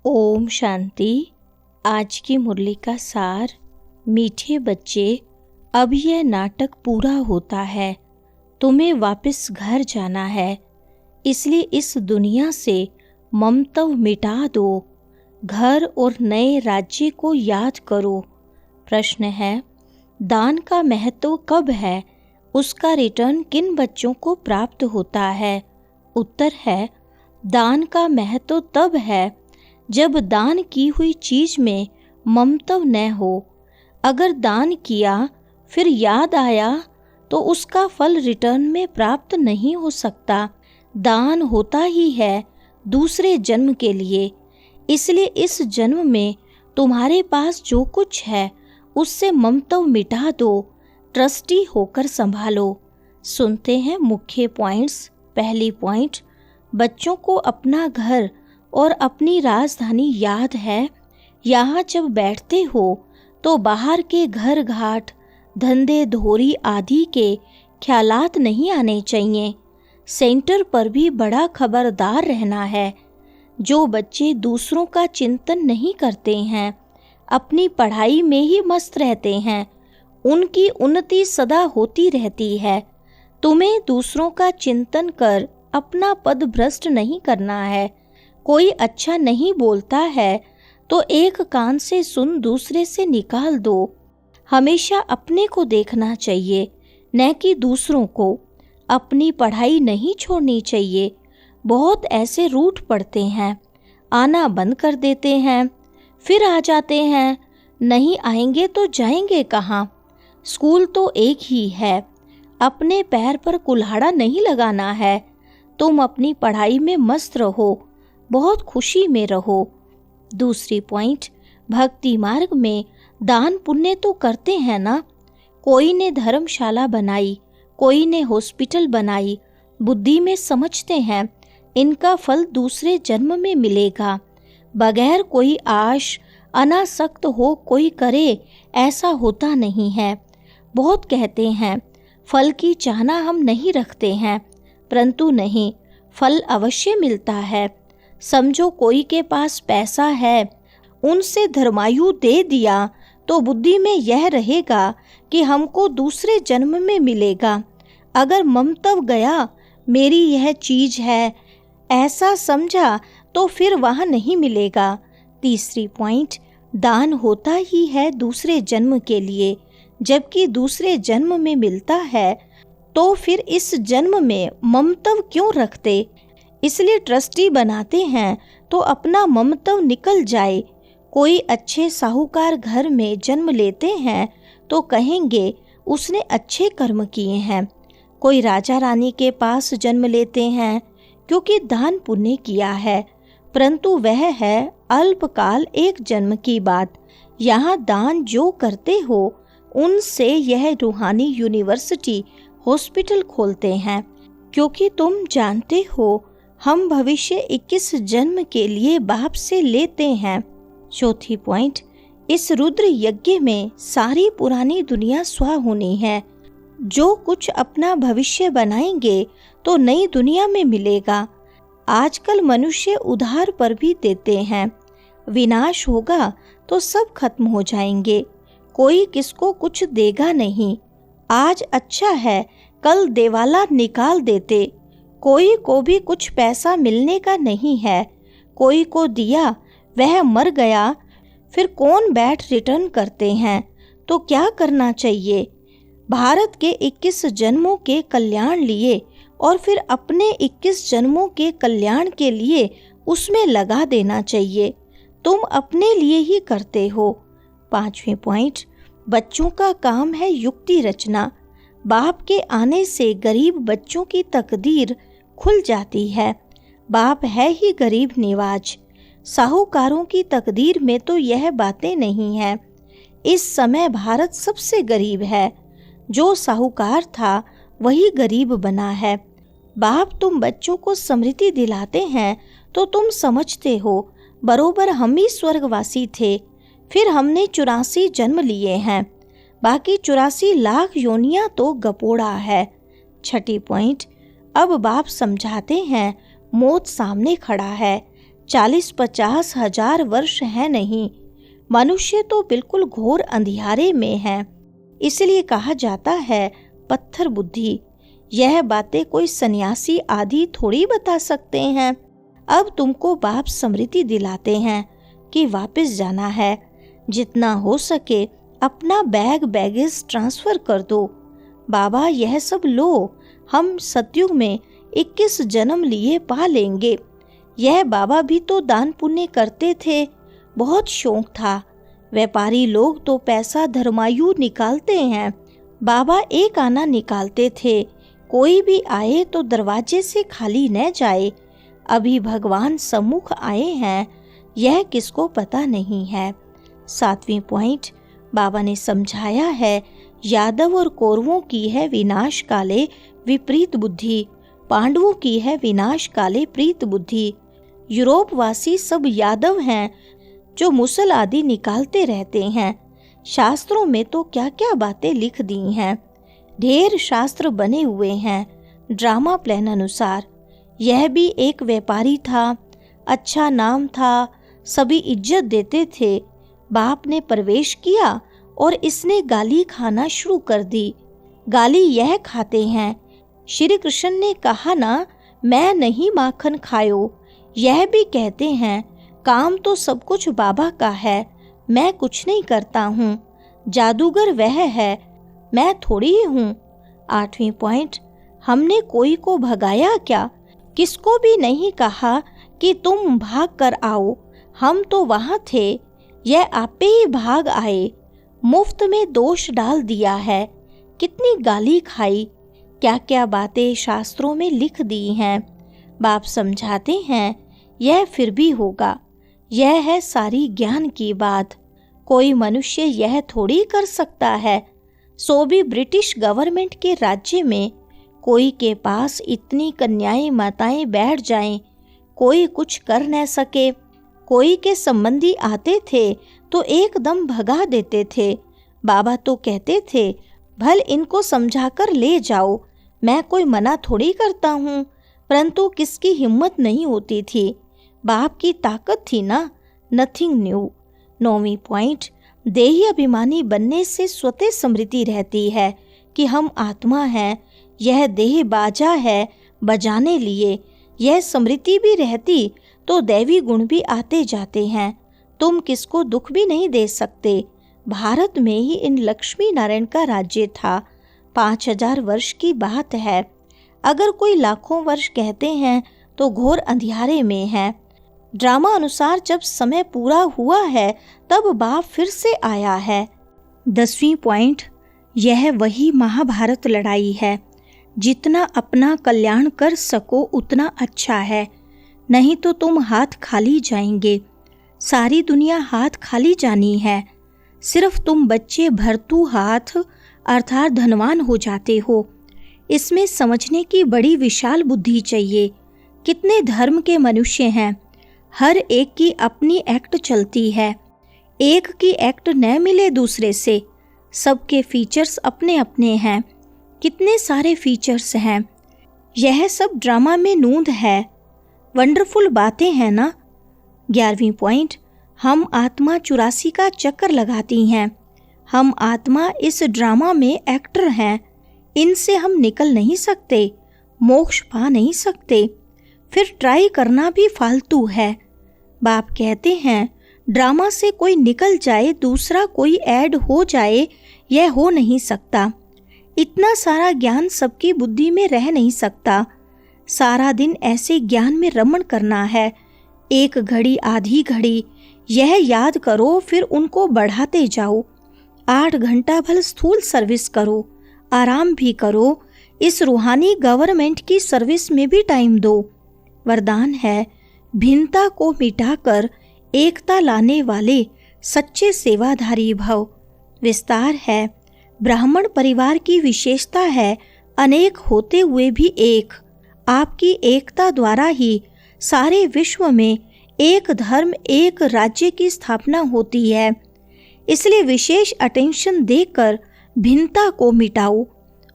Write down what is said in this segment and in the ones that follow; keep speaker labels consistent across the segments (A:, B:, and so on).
A: ओम शांति। आज की मुरली का सार। मीठे बच्चे, अब यह नाटक पूरा होता है। तुम्हें वापस घर जाना है, इसलिए इस दुनिया से ममत्व मिटा दो। घर और नए राज्य को याद करो। प्रश्न है, दान का महत्व कब है? उसका रिटर्न किन बच्चों को प्राप्त होता है? उत्तर है, दान का महत्व तब है जब दान की हुई चीज में ममत्व न हो। अगर दान किया फिर याद आया तो उसका फल रिटर्न में प्राप्त नहीं हो सकता। दान होता ही है दूसरे जन्म के लिए, इसलिए इस जन्म में तुम्हारे पास जो कुछ है उससे ममत्व मिटा दो। ट्रस्टी होकर संभालो। सुनते हैं मुख्य पॉइंट्स। पहली पॉइंट, बच्चों को अपना घर और अपनी राजधानी याद है। यहाँ जब बैठते हो तो बाहर के घर घाट, धंधे धोरी आदि के ख्यालात नहीं आने चाहिए। सेंटर पर भी बड़ा खबरदार रहना है। जो बच्चे दूसरों का चिंतन नहीं करते हैं, अपनी पढ़ाई में ही मस्त रहते हैं, उनकी उन्नति सदा होती रहती है। तुम्हें दूसरों का चिंतन कर अपना पद भ्रष्ट नहीं करना है। कोई अच्छा नहीं बोलता है तो एक कान से सुन दूसरे से निकाल दो। हमेशा अपने को देखना चाहिए, न कि दूसरों को। अपनी पढ़ाई नहीं छोड़नी चाहिए। बहुत ऐसे रूठ पड़ते हैं, आना बंद कर देते हैं, फिर आ जाते हैं। नहीं आएंगे तो जाएंगे कहाँ? स्कूल तो एक ही है। अपने पैर पर कुल्हाड़ा नहीं लगाना है। तुम अपनी पढ़ाई में मस्त रहो, बहुत खुशी में रहो। दूसरी पॉइंट, भक्ति मार्ग में दान पुण्य तो करते हैं ना। कोई ने धर्मशाला बनाई, कोई ने हॉस्पिटल बनाई। बुद्धि में समझते हैं इनका फल दूसरे जन्म में मिलेगा। बगैर कोई आश, अनासक्त हो कोई करे, ऐसा होता नहीं है। बहुत कहते हैं फल की चाहना हम नहीं रखते हैं, परंतु नहीं, फल अवश्य मिलता है। समझो कोई के पास पैसा है, उनसे धर्मायु दे दिया तो बुद्धि में यह रहेगा कि हमको दूसरे जन्म में मिलेगा। अगर ममत्व गया, मेरी यह चीज है, ऐसा समझा तो फिर वहाँ नहीं मिलेगा। तीसरी पॉइंट, दान होता ही है दूसरे जन्म के लिए, जबकि दूसरे जन्म में मिलता है तो फिर इस जन्म में ममत्व क्यों रखते? इसलिए ट्रस्टी बनाते हैं तो अपना ममत्व निकल जाए। कोई अच्छे साहूकार घर में जन्म लेते हैं तो कहेंगे उसने अच्छे कर्म किए हैं। कोई राजा रानी के पास जन्म लेते हैं क्योंकि दान पुण्य किया है, परंतु वह है अल्पकाल एक जन्म की बात। यहाँ दान जो करते हो उनसे यह रूहानी यूनिवर्सिटी, हॉस्पिटल खोलते हैं, क्योंकि तुम जानते हो हम भविष्य 21 जन्म के लिए बाप से लेते हैं। चौथी पॉइंट, इस रुद्र यज्ञ में सारी पुरानी दुनिया स्वाह होनी है। जो कुछ अपना भविष्य बनाएंगे तो नई दुनिया में मिलेगा। आजकल मनुष्य उधार पर भी देते हैं। विनाश होगा तो सब खत्म हो जाएंगे, कोई किसको कुछ देगा नहीं। आज अच्छा है, कल देवाला निकाल देते। कोई को भी कुछ पैसा मिलने का नहीं है। कोई को दिया, वह मर गया, फिर कौन बैठ रिटर्न करते हैं? तो क्या करना चाहिए? भारत के 21 जन्मों के कल्याण लिए और फिर अपने 21 जन्मों के कल्याण के लिए उसमें लगा देना चाहिए। तुम अपने लिए ही करते हो। पांचवें पॉइंट, बच्चों का काम है युक्ति रचना। बाप के आने से गरीब बच्चों की तकदीर खुल जाती है। बाप है ही गरीब निवाज। साहूकारों की तकदीर में तो यह बातें नहीं है। इस समय भारत सबसे गरीब है। जो साहूकार था वही गरीब बना है। बाप तुम बच्चों को स्मृति दिलाते हैं तो तुम समझते हो बरोबर हम ही स्वर्गवासी थे। फिर हमने 84 जन्म लिए हैं, बाकी 84 लाख योनियां तो गपोड़ा है। छठी पॉइंट, अब बाप समझाते हैं मौत सामने खड़ा है, 40-50 हजार वर्ष है नहीं। मनुष्य तो बिल्कुल घोर अंधियारे में है। इसलिए कहा जाता है पत्थर बुद्धि। यह बातें कोई सन्यासी आदि थोड़ी बता सकते हैं। अब तुमको बाप स्मृति दिलाते हैं कि वापस जाना है। जितना हो सके अपना बैगेज ट्रांसफर कर दो। बाबा यह सब लो, हम सतयुग में 21 जन्म लिए पा लेंगे। यह बाबा भी तो दान पुण्य करते थे, बहुत शौक था। व्यापारी लोग तो पैसा धर्मायु निकालते हैं, बाबा एक आना निकालते थे। कोई भी आए तो दरवाजे से खाली न जाए। अभी भगवान सम्मुख आए हैं, यह किसको पता नहीं है। 7वीं पॉइंट, बाबा ने समझाया है यादव और कौरवों की है विनाश काले विपरीत बुद्धि, पांडवों की है विनाश काले प्रीत बुद्धि। यूरोप वासी सब यादव हैं जो मुसल आदि निकालते रहते हैं। शास्त्रों में तो क्या क्या बातें लिख दी हैं। ढेर शास्त्र बने हुए हैं ड्रामा प्लान अनुसार। यह भी एक व्यापारी था, अच्छा नाम था, सभी इज्जत देते थे। बाप ने प्रवेश किया और इसने गाली खाना शुरू कर दी। गाली यह खाते हैं, श्री कृष्ण ने कहा ना मैं नहीं माखन खायो। यह भी कहते हैं काम तो सब कुछ बाबा का है, मैं कुछ नहीं करता हूँ। जादूगर वह है, मैं थोड़ी ही हूँ। 8वीं पॉइंट, हमने कोई को भगाया क्या? किसको भी नहीं कहा कि तुम भाग कर आओ, हम तो वहाँ थे, यह आपे ही भाग आए। मुफ्त में दोष डाल दिया है। कितनी गाली खाई, क्या क्या बातें शास्त्रों में लिख दी हैं। बाप समझाते हैं यह फिर भी होगा। यह है सारी ज्ञान की बात। कोई मनुष्य यह थोड़ी कर सकता है, सो भी ब्रिटिश गवर्नमेंट के राज्य में। कोई के पास इतनी कन्याएं माताएं बैठ जाएं, कोई कुछ कर न सके। कोई के संबंधी आते थे तो एकदम भगा देते थे। बाबा तो कहते थे भल इनको समझाकर ले जाओ, मैं कोई मना थोड़ी करता हूँ। परंतु किसकी हिम्मत नहीं होती थी। बाप की ताकत थी ना, नथिंग न्यू। 9वीं पॉइंट, देही अभिमानी बनने से स्वतः स्मृति रहती है कि हम आत्मा हैं, यह देह बाजा है बजाने लिए। यह स्मृति भी रहती तो दैवी गुण भी आते जाते हैं। तुम किसको दुख भी नहीं दे सकते। भारत में ही इन लक्ष्मी नारायण का राज्य था। 5000 वर्ष की बात है। अगर कोई लाखों वर्ष कहते हैं तो घोर अंधियारे में है। ड्रामा अनुसार जब समय पूरा हुआ है तब बाप फिर से आया है। 10वीं पॉइंट, यह वही महाभारत लड़ाई है। जितना अपना कल्याण कर सको उतना अच्छा है, नहीं तो तुम हाथ खाली जाएंगे। सारी दुनिया हाथ खाली जानी है। सिर्फ तुम बच्चे भरतू हाथ अर्थात धनवान हो जाते हो। इसमें समझने की बड़ी विशाल बुद्धि चाहिए। कितने धर्म के मनुष्य हैं, हर एक की अपनी एक्ट चलती है। एक की एक्ट न मिले दूसरे से। सबके फीचर्स अपने अपने हैं। कितने सारे फीचर्स हैं। यह सब ड्रामा में नूंद है। वंडरफुल बातें हैं ना। 11वीं पॉइंट, हम आत्मा 84 का चक्कर लगाती हैं। हम आत्मा इस ड्रामा में एक्टर हैं। इनसे हम निकल नहीं सकते, मोक्ष पा नहीं सकते। फिर ट्राई करना भी फालतू है। बाप कहते हैं ड्रामा से कोई निकल जाए, दूसरा कोई ऐड हो जाए, यह हो नहीं सकता। इतना सारा ज्ञान सबकी बुद्धि में रह नहीं सकता। सारा दिन ऐसे ज्ञान में रमण करना है। एक घड़ी आधी घड़ी यह याद करो, फिर उनको बढ़ाते जाओ। 8 घंटा भर स्थूल सर्विस करो, आराम भी करो। इस रूहानी गवर्नमेंट की सर्विस में भी टाइम दो। वरदान है भिन्नता को मिटाकर एकता लाने वाले सच्चे सेवाधारी भव। विस्तार है ब्राह्मण परिवार की विशेषता है अनेक होते हुए भी एक। आपकी एकता द्वारा ही सारे विश्व में एक धर्म एक राज्य की स्थापना होती है। इसलिए विशेष अटेंशन देकर भिन्नता को मिटाओ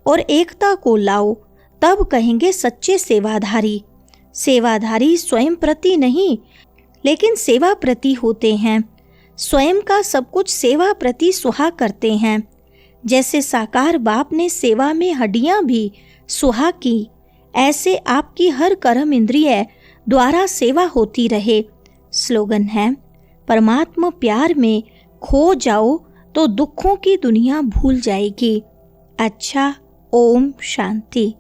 A: और एकता को लाओ, तब कहेंगे सच्चे सेवाधारी। सेवाधारी स्वयं प्रति नहीं लेकिन सेवा प्रति होते हैं। स्वयं का सब कुछ सेवा प्रति सुहा करते हैं। जैसे साकार बाप ने सेवा में हड्डियां भी सुहा की, ऐसे आपकी हर कर्म इंद्रिय द्वारा सेवा होती रहे। स्लोगन है, परमात्मा प्यार में खो जाओ तो दुखों की दुनिया भूल जाएगी। अच्छा, ओम शांति।